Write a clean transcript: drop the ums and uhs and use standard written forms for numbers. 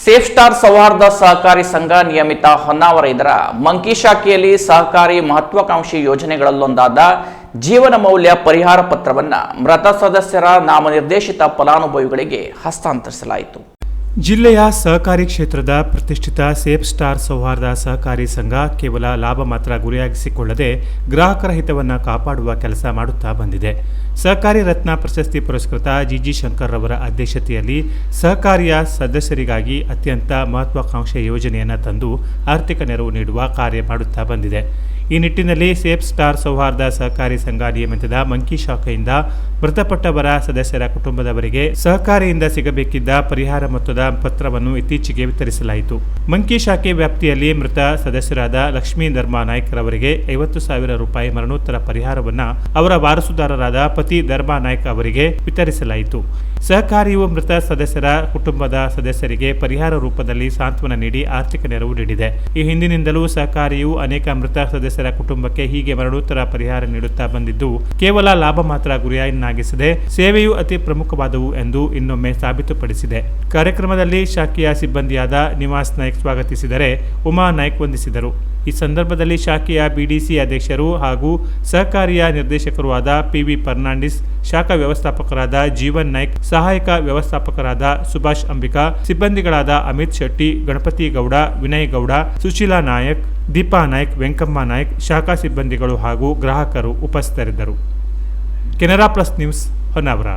Safe star ಸೌಹಾರ್ದ ಸಹಕಾರಿ ಸಂಘ ನಿಯಮಿತ ಹೊನ್ನಾವರ ಇದರ ಮಂಕಿ ಶಾಖೆಯಲ್ಲಿ ಸಹಕಾರಿ ಮಹತ್ವಾಕಾಂಕ್ಷಿ ಯೋಜನೆಗಳಲ್ಲೊಂದಾದ ಜೀವನ ಮೌಲ್ಯ ಪರಿಹಾರ ಪತ್ರವನ್ನು ಮೃತ ಸದಸ್ಯರ ನಾಮನಿರ್ದೇಶಿತ ಫಲಾನುಭವಿಗಳಿಗೆ ಹಸ್ತಾಂತರಿಸಲಾಯಿತು. ಜಿಲ್ಲೆಯ ಸಹಕಾರಿ ಕ್ಷೇತ್ರದ ಪ್ರತಿಷ್ಠಿತ ಸೇಫ್ ಸ್ಟಾರ್ ಸೌಹಾರ್ದ ಸಹಕಾರಿ ಸಂಘ ಕೇವಲ ಲಾಭ ಮಾತ್ರ ಗುರಿಯಾಗಿಸಿಕೊಳ್ಳದೆ ಗ್ರಾಹಕರ ಹಿತವನ್ನು ಕಾಪಾಡುವ ಕೆಲಸ ಮಾಡುತ್ತಾ ಬಂದಿದೆ. ಸಹಕಾರಿ ರತ್ನ ಪ್ರಶಸ್ತಿ ಪುರಸ್ಕೃತ ಜಿಜಿ ಶಂಕರ್ ರವರ ಅಧ್ಯಕ್ಷತೆಯಲ್ಲಿ ಸಹಕಾರಿಯ ಸದಸ್ಯರಿಗಾಗಿ ಅತ್ಯಂತ ಮಹತ್ವಾಕಾಂಕ್ಷೆ ಯೋಜನೆಯನ್ನು ತಂದು ಆರ್ಥಿಕ ನೆರವು ನೀಡುವ ಕಾರ್ಯ ಮಾಡುತ್ತಾ ಬಂದಿದೆ. ಈ ನಿಟ್ಟಿನಲ್ಲಿ ಸೇಫ್ ಸ್ಟಾರ್ ಸೌಹಾರ್ದ ಸಹಕಾರಿ ಸಂಘ ನಿಯಮಿತದ ಮಂಕಿ ಶಾಖೆಯಿಂದ ಮೃತಪಟ್ಟವರ ಸದಸ್ಯರ ಕುಟುಂಬದವರಿಗೆ ಸಹಕಾರಿಯಿಂದ ಸಿಗಬೇಕಿದ್ದ ಪರಿಹಾರ ಮೊತ್ತದ ಪತ್ರವನ್ನು ಇತ್ತೀಚೆಗೆ ವಿತರಿಸಲಾಯಿತು. ಮಂಕಿ ಶಾಖೆ ವ್ಯಾಪ್ತಿಯಲ್ಲಿ ಮೃತ ಸದಸ್ಯರಾದ ಲಕ್ಷ್ಮೀ ಧರ್ಮಾ ನಾಯ್ಕ ರವರಿಗೆ 50,000 ರೂಪಾಯಿ ಮರಣೋತ್ತರ ಪರಿಹಾರವನ್ನು ಅವರ ವಾರಸುದಾರರಾದ ಪತಿ ಧರ್ಮಾ ನಾಯ್ಕ ಅವರಿಗೆ ವಿತರಿಸಲಾಯಿತು. ಸಹಕಾರಿಯು ಮೃತ ಸದಸ್ಯರ ಕುಟುಂಬದ ಸದಸ್ಯರಿಗೆ ಪರಿಹಾರ ರೂಪದಲ್ಲಿ ಸಾಂತ್ವನ ನೀಡಿ ಆರ್ಥಿಕ ನೆರವು ನೀಡಿದೆ. ಈ ಹಿಂದಿನಿಂದಲೂ ಸಹಕಾರಿಯು ಅನೇಕ ಮೃತ ಸದಸ್ಯರ ಕುಟುಂಬಕ್ಕೆ ಹೀಗೆ ಮರಣೋತ್ತರ ಪರಿಹಾರ ನೀಡುತ್ತಾ ಬಂದಿದ್ದು, ಕೇವಲ ಲಾಭ ಮಾತ್ರ ಗುರಿಯನ್ನಾಗಿಸದೆ ಸೇವೆಯು ಅತಿ ಪ್ರಮುಖವಾದವು ಎಂದು ಇನ್ನೊಮ್ಮೆ ಸಾಬೀತುಪಡಿಸಿದೆ. ಕಾರ್ಯಕ್ರಮದಲ್ಲಿ ಶಾಖೆಯ ಸಿಬ್ಬಂದಿಯಾದ ನಿವಾಸ್ ನಾಯ್ಕ್ ಸ್ವಾಗತಿಸಿದರೆ, ಉಮಾ ನಾಯ್ಕ್ ವಂದಿಸಿದರು. ಈ ಸಂದರ್ಭದಲ್ಲಿ ಶಾಖೆಯ ಬಿಡಿಸಿ ಅಧ್ಯಕ್ಷರು ಹಾಗೂ ಸಹಕಾರಿಯ ನಿರ್ದೇಶಕರು ಆದ ಪಿವಿ ಫರ್ನಾಂಡಿಸ್, ಶಾಖಾ ವ್ಯವಸ್ಥಾಪಕರಾದ ಜೀವನ್ ನಾಯ್ಕ್, ಸಹಾಯಕ ವ್ಯವಸ್ಥಾಪಕರಾದ ಸುಭಾಷ್ ಅಂಬಿಕಾ, ಸಿಬ್ಬಂದಿಗಳಾದ ಅಮಿತ್ ಶೆಟ್ಟಿ, ಗಣಪತಿ ಗೌಡ, ವಿನಯ್ ಗೌಡ, ಸುಶೀಲಾ ನಾಯಕ್, ದೀಪಾ ನಾಯ್ಕ್, ವೆಂಕಮ್ಮ ನಾಯ್ಕ್, ಶಾಖಾ ಸಿಬ್ಬಂದಿಗಳು ಹಾಗೂ ಗ್ರಾಹಕರು ಉಪಸ್ಥಿತರಿದ್ದರು. Canara plus news Honnavar.